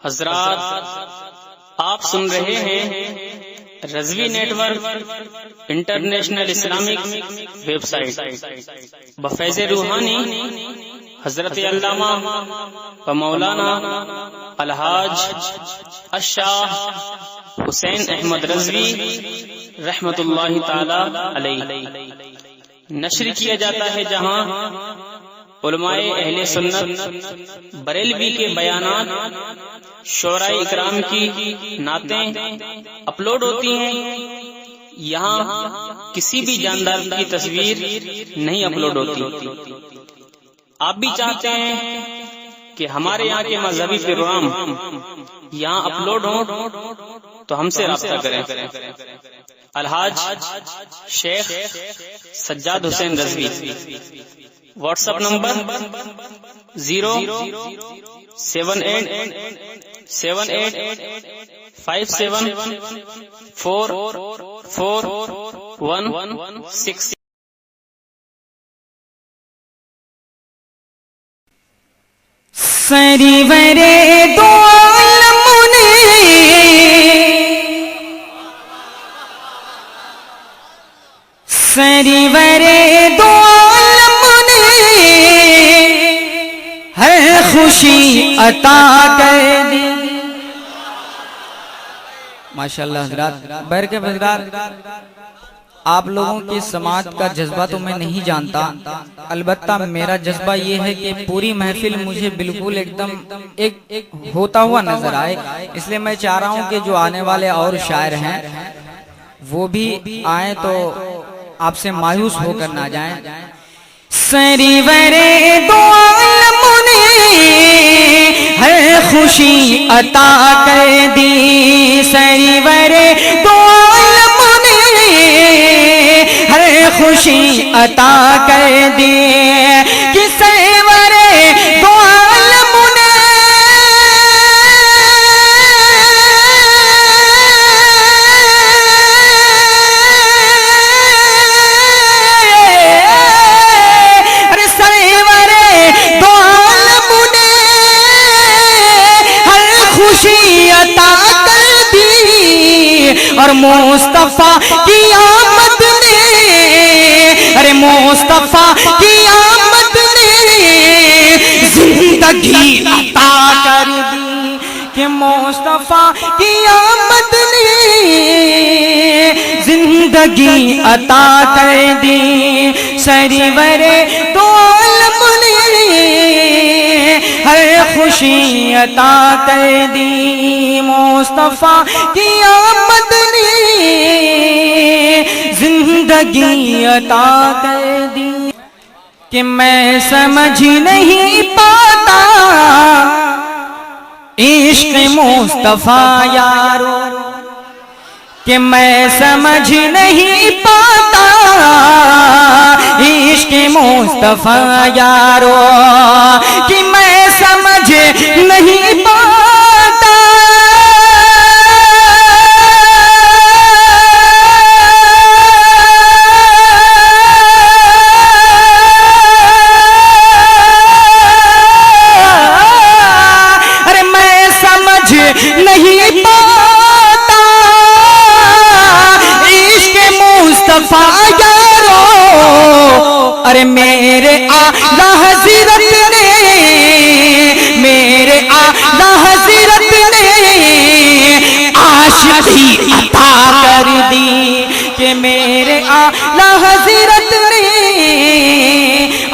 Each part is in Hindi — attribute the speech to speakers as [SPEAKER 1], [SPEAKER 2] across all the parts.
[SPEAKER 1] हजरात, आप सुन रहे हैं Razvi network international Islamic website बफैज़ रूहानी हजरत अल्लामा व मौलाना अलहाज अशाह हुसैन अहमद रज़वी रहमतुल्लाहि ताला अलैहि नश्र किया जाता है, जहां उलमाए अहले सुन्नत बरेलवी के बयानात शोराए इकराम की नातें अपलोड होती हैं। यहाँ किसी भी जानदार की तस्वीर नहीं अपलोड होती। आप भी चाहते हैं कि हमारे यहाँ के मजहबी प्रोग्राम यहाँ अपलोड हो तो हमसे राब्ता करें। Alhaj Sheikh Sajjad Hussain Razvi, WhatsApp number 0787857444116।
[SPEAKER 2] सरीवरे दो आलमुने सरीवरे दो आलमुने है खुशी अता कर दी। माशाअल्लाह हज़रात, बैर के हज़रात, आप लोगों की समाज का जज्बा तो मैं नहीं जानता, अलबत्ता मेरा जज्बा ये है कि पूरी महफिल मुझे बिल्कुल एकदम एक होता हुआ नजर आए। इसलिए मैं चाह रहा हूँ कि जो आने वाले और शायर हैं वो भी आए तो आपसे मायूस होकर ना जाएं। सरीवरे दो आलमुने है खुशी अता कर दी। सरीवरे दो आलमुने है खुशी अता कर दी। कि सरीवरे दो आलमुने और मुस्तफा की आमद ने, अरे मुस्तफा की आमद ने जिंदगी अता कर दी। कि मुस्तफा की आमद ने जिंदगी अता कर दी। सरीवरे दो आलमुने हर खुशी अता कर दी। मुस्तफा की आमद ने जिंदगी अता कर दी। कि मैं समझ नहीं पाता इश्क मुस्तफा यारो। कि मैं समझ नहीं पाता इश्क मुस्तफा यारो। कि मैं समझ नहीं पाता अरे मेरे आला हज़रत ने, मेरे आला हज़रत ने आशिकी अता कर दी। कि मेरे आला हज़रत ने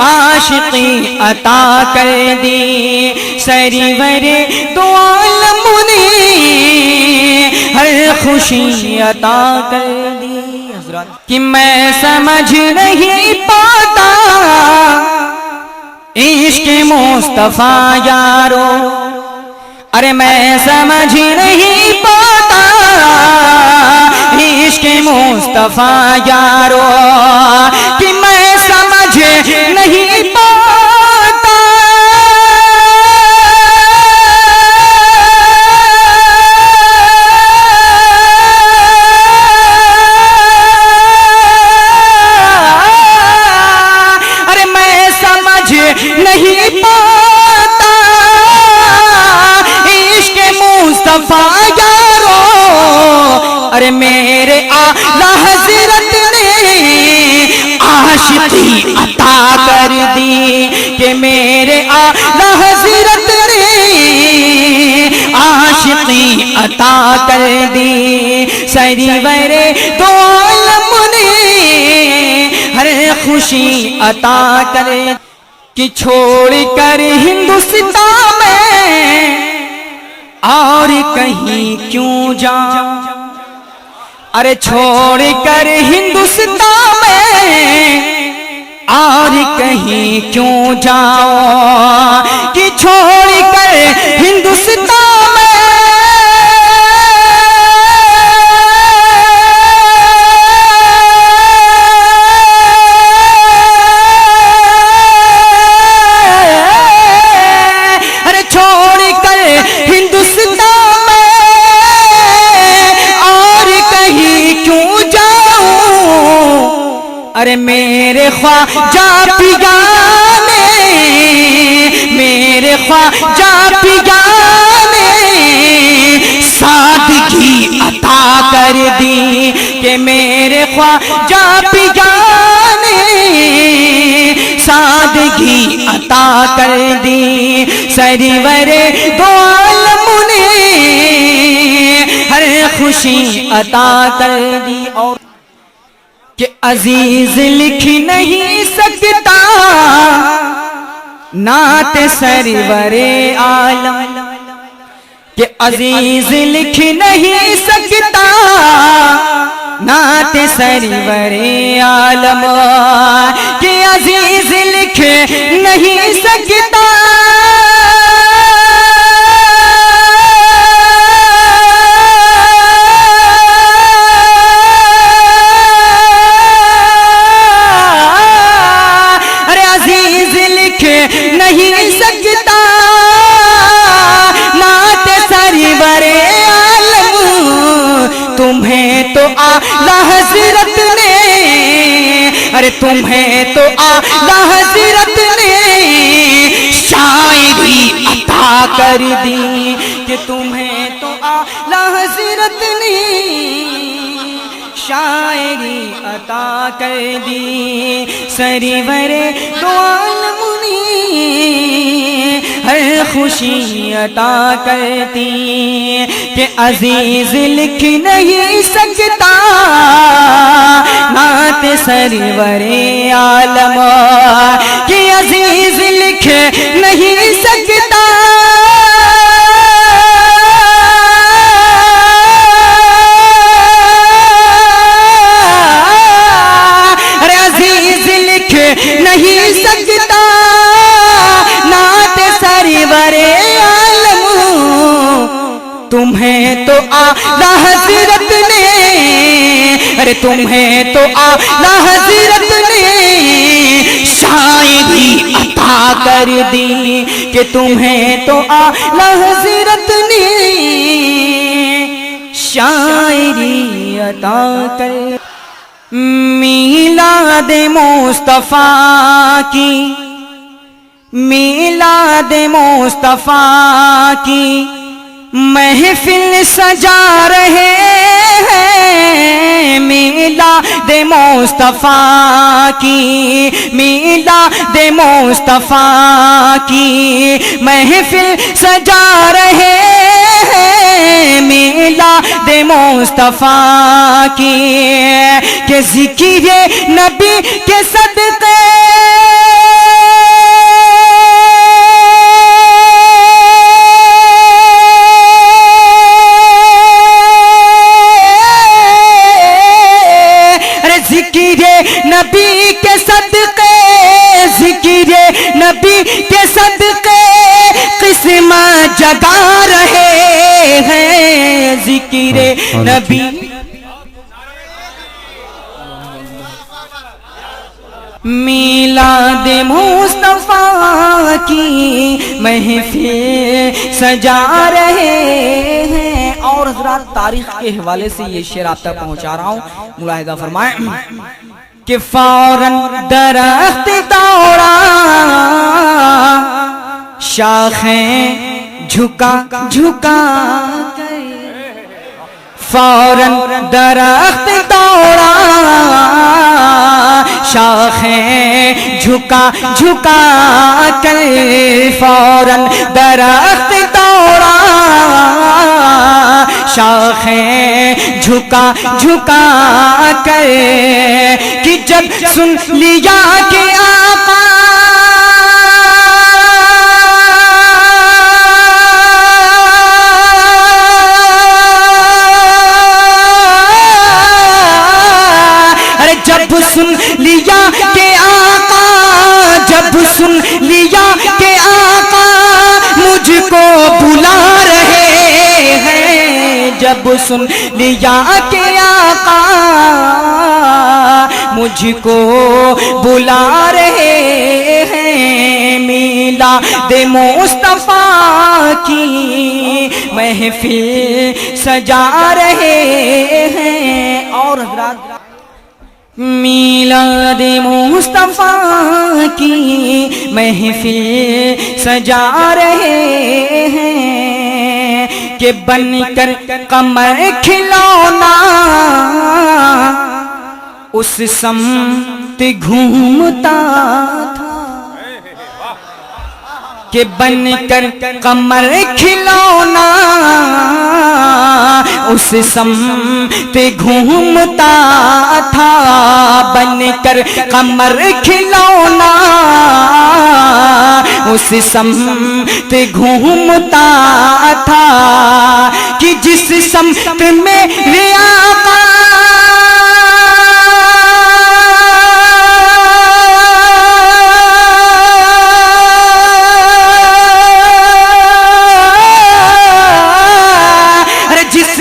[SPEAKER 2] आशिकी अता कर दी। सरीवरे दो आलमुने हर खुशी अता कर दी। कि मैं समझ नहीं पाता इश्क मुस्तफा यारो। अरे मैं समझ नहीं पाता इश्क मुस्तफा यारो। कि मैं समझ नहीं पाता नहीं पाता इश्क कि मेरे आला हजरत ने आशिकी अता कर दी, कि मेरे आला हजरत ने आशिकी अता कर दी। सरवरे दो आलम ने हर खुशी अता कर, कि छोड़ कर हिंदुस्तान में और कहीं क्यों जाऊं, अरे छोड़ कर हिंदुस्तान में और कहीं क्यों जाऊं, कि छोड़ कर हिंदुस्तान में अरे मेरे ख्वाजा पिया ने, मेरे ख्वाजा पिया ने सादगी अता कर दी, कि मेरे ख्वाजा पिया ने सादगी अता कर दी। सरवरे दो आलम ने हर खुशी अता कर दी। और कि अजीज लिख नहीं सकता नात सरवरे आलम, कि अजीज लिख नहीं सकता नात सरवरे आलम, कि अजीज लिख नहीं सकता नहीं सकता नात सरवरे आलम, तुम्हें तो आला हजरत ने, अरे तुम्हें तो आला हजरत ने शायरी अता कर दी, कि तुम्हें तो आला हजरत ने शायरी अता कर दी। सरवरे दो आलम हर खुशी अता करती, कि अजीज लिख नहीं सकता नात सरवरे आलम, कि अजीज लिख नहीं सकता नहीं सकता नात सरवरे आलम, तुम्हें तो आला हजरत ने, अरे तुम्हें तो आला हजरत ने शायरी अता कर दी, कि तुम्हें तो आला हजरत ने शायरी अता कर। मीलाद मुस्तफा की, मीलाद मुस्तफा की महफिल सजा रहे हैं, मीलाद मुस्तफा की, मीलाद मुस्तफा की महफिल सजा रहे हैं, मीलाद मुस्तफा की, के ज़िक्र नबी के सदक़े नबी के सदक़े, ज़िक्र नबी के सदक़े किस्मत जगा रहे हैं, ज़िक्र नबी मीलाद मुस्तफा की महफिल सजा रहे हैं। और हज़रात तारीख के हवाले से ये शेर आप तक पहुंचा रहा हूँ, मुलाहिदा फरमाएं कि फौरन दरख्त दौड़ा शाखें झुका झुका कर, फौरन दरख्त तोड़ा, शाखें झुका झुका कर फौरन दरख्त तोड़ा, शाखें झुका झुका कर कि जब सुन लिया कि आका जब सुन लिया के आका, जब सुन लिया के आका मुझको बुला रहे हैं, जब सुन लिया के आका मुझको बुला रहे हैं, मिलादे मुस्तफा की महफिल सजा रहे हैं। और हज़रात मिलादे मुस्तफा की महफिल सजा रहे हैं कि बनकर कमर खिलौना उस समत घूमता था, कि बनकर कमर खिलौना उस समत घूमता था, बनकर कमर खिलौना उस समत घूमता था कि जिस समत में रे आका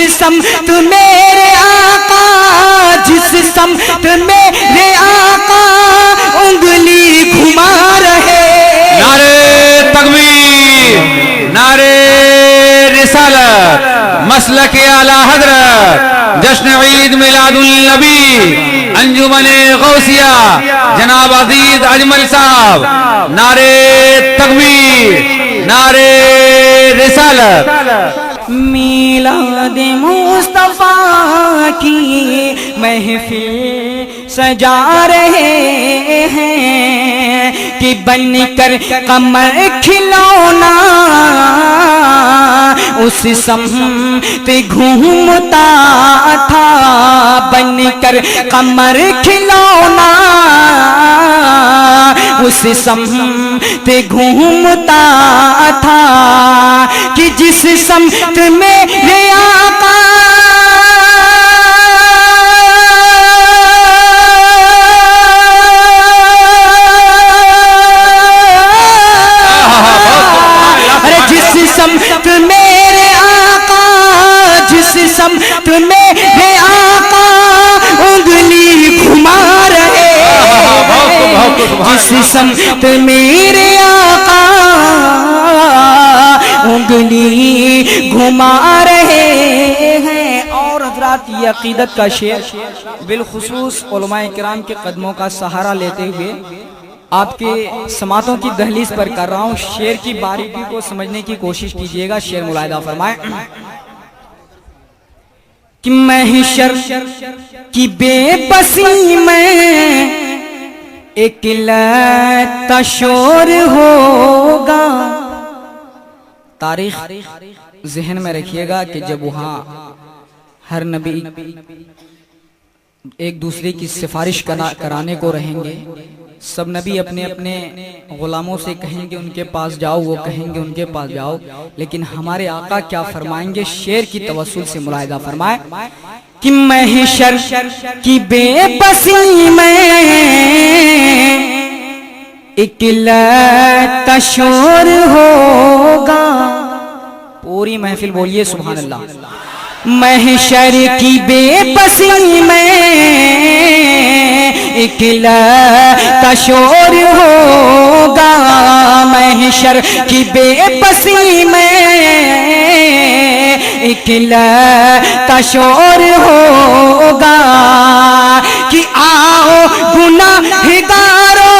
[SPEAKER 2] समत मेरे आका, जिस समत मेरे आका उंगली घुमा रहे।
[SPEAKER 3] नारे तकबीर, नारे रिसालत, मसलक आला हजरत, जश्न ईद मिलादुल नबी, अंजुमने गौसिया, जनाब अजीज अजमल साहब, नारे तकबीर, नारे रिसालत।
[SPEAKER 2] मिलाद मुस्तफा की महफिल सजा रहे हैं कि बनकर कमर खिलौना उस समत घूमता था, बनकर कमर खिलौना उस समत घूमता था कि जिस समत में रे आका जिस समत मेरे आका, जिस समत मेरे आका उंगली घुमा रहे, जिस समत मेरे आका उंगली घुमा रहे हैं। और हज़रात ये अकीदत का शेर बिलखुसूस उलमाए किराम के कदमों का सहारा लेते हुए आपके समातों की दहलीज पर कर रहा हूँ। शेर की बारीकी को समझने की कोशिश कीजिएगा। शेर मुलाहिदा फरमाए कि महशर की बेबसी में एक लता शोर होगा। तारीख जहन में रखिएगा कि जब वहाँ हर नबी एक दूसरे की सिफारिश कराने को रहेंगे, सब नबी अपने अपने गुलामों से कहेंगे उनके पास जाओ, वो कहेंगे उनके पास जाओ, लेकिन हमारे आका क्या फरमाएंगे? शेर की तवस्सुल से मुलाहिदा फरमाए कि महशर की बेबसी में एक लता शोर होगा। पूरी महफिल बोलिए सुभान अल्लाह। महशर की बेबसी में एक लता शोर होगा। महशर की बेबसी में एक लता शोर होगा कि आओ गुनाहगारों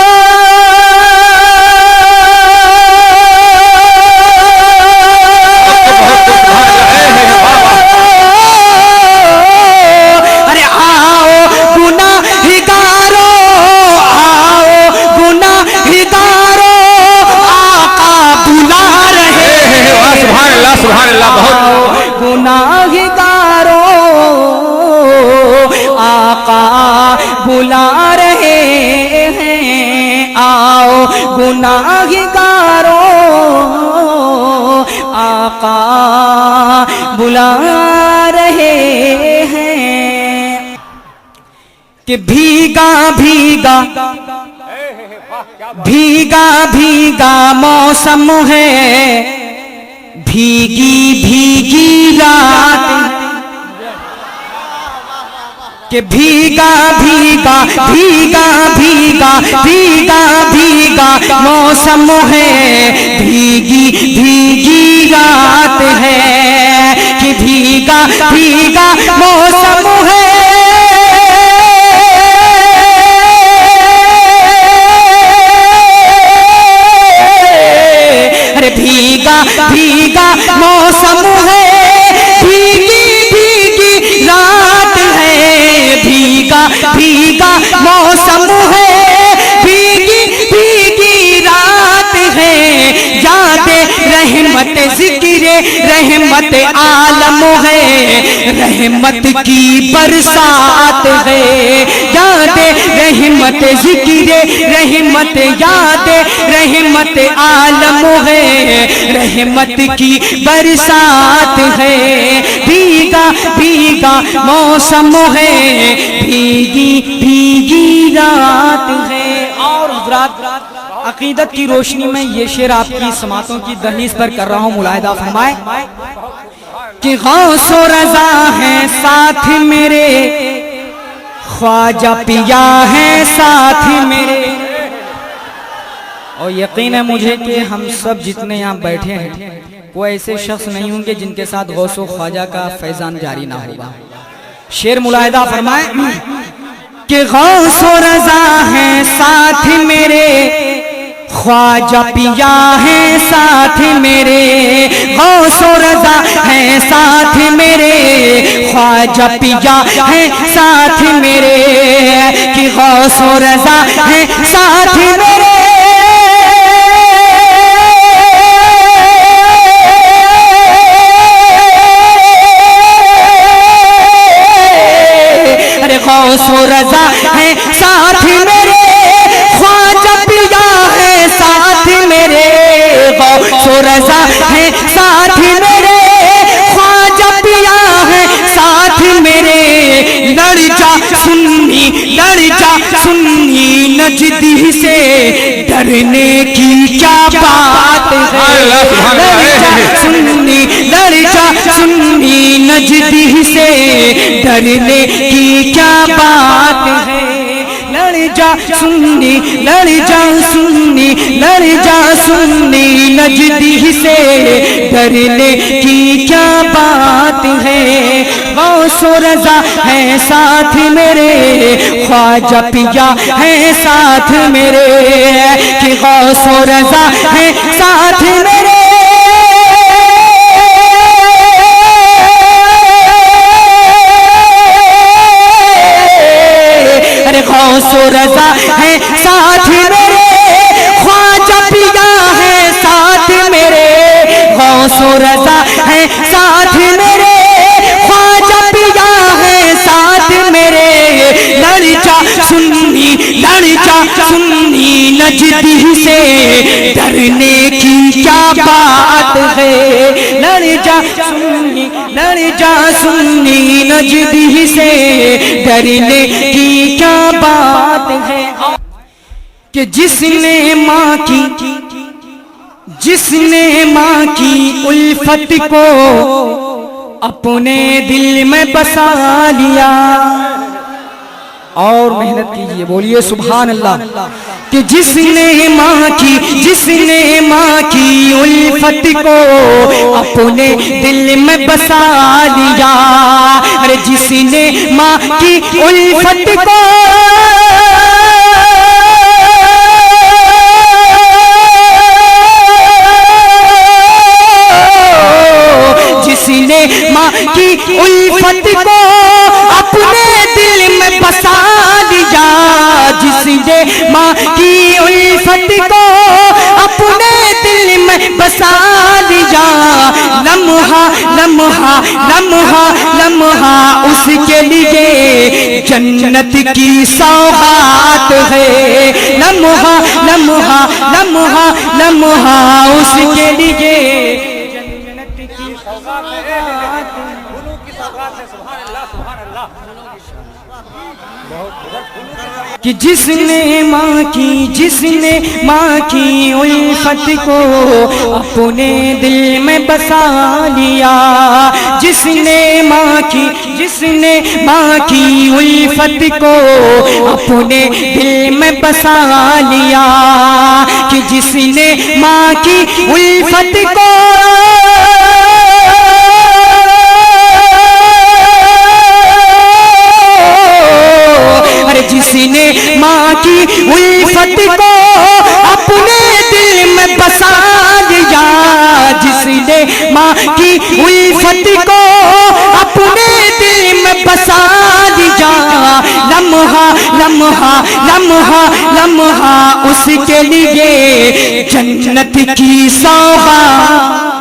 [SPEAKER 2] गुनाहगारों आका बुला रहे हैं कि भीगा भीगा भीगा भीगा मौसम है, भीगी भीगी रात कि भीगा भीगा भीगा भीगा भीगा भीगा मौसम है, भीगी भीगी रात है कि भीगा भीगा मौसम है। अरे भीगा भीगा मौसम है, भीगी भीगी रात है, भीगा भीगा मौसम है, भीगी भीगी रात है। यादे रहमत जिक्र रहमत आलम है, रहमत की बरसात है। यादे रहमत जिक्र रहमत यादे रहमत आलम है, रहमत की बरसात है। भीगा भीगा मौसम है, भीगी भीगी रात है। और हज़रात अकीदत की रोशनी में ये शेर आपकी समातों की दहलीज पर कर रहा हूँ, मुलाहिदा फरमाए कि गौसो रज़ा है साथ मेरे, ख्वाजा पिया है साथ मेरे। और यकीन है मुझे कि हम सब जितने यहाँ बैठे हैं कोई ऐसे शख्स नहीं होंगे जिनके साथ गौसो ख्वाजा का फैजान जारी ना होगा। शेर मुलाहिदा फरमाए कि गौसो रज़ा है साथ मेरे, ख्वाजा पिया है साथ मेरे। गौसो रज़ा है साथ मेरे, ख्वाजा पिया है साथ मेरे कि गौसो रज़ा है साथ मेरे। अरे गौसो रज़ा है साथ मेरे, ख्वाजा पिया है साथ मेरे। गौसो रज़ा है साथ मेरे, ख्वाजा पिया है साथ मेरे। लड़ जा सुन्नी नजदी से, डरने की क्या बात है। लड़ जा सुन्नी नजदी से, डरने की क्या बात है। लड़ जा सुन्नी नजदी से, डरने की क्या बात है। गौसो रज़ा है साथ मेरे, ख्वाजा पिया है साथ मेरे कि गौसो रज़ा है साथ मेरे। अरे गौसो रज़ा है साथ मेरे, ख्वाजा पिया है साथ मेरे। गौसो रज़ा है साथ मेरे, ख्वाजा पिया है साथ मेरे। लड़ जा सुन्नी नजदी से, डरने की क्या बात है। लड़ जा सुन्नी नजदी से, डरने की क्या बात है। कि जिसने माँ की उल्फत को अपने दिल में बसा लिया। और मेहनत कीजिए, बोलिए सुभान अल्लाह। कि जिसने माँ की उल्फत को अपने दिल में बसा लिया। अरे जिसने माँ की उल्फत को जिसने माँ की उल्फत को अपने दिल में बसा लिया। जिसने माँ की उल्फत को अपने दिल में बसा लिया। लम्हा उसके लिए जन्नत की सौगात है, लम्हा लम्हा लम्हा लम्हा उसके लिए जन्नत की सौगात है, फूलों की सौगात है। सुभान अल्लाह, सुभान अल्लाह। कि जिसने माँ की उल्फत को अपने दिल में बसा लिया, जिसने माँ की उल्फत को अपने दिल में बसा लिया, कि जिसने माँ की उल्फत को जिसने माँ की उल्फत को अपने दिल में बसा लिया, जिसने माँ की उल्फत को अपने दिल में बसा लिया, लम्हा लम्हा लम्हा लम्हा उसके लिए जन्नत की सौगात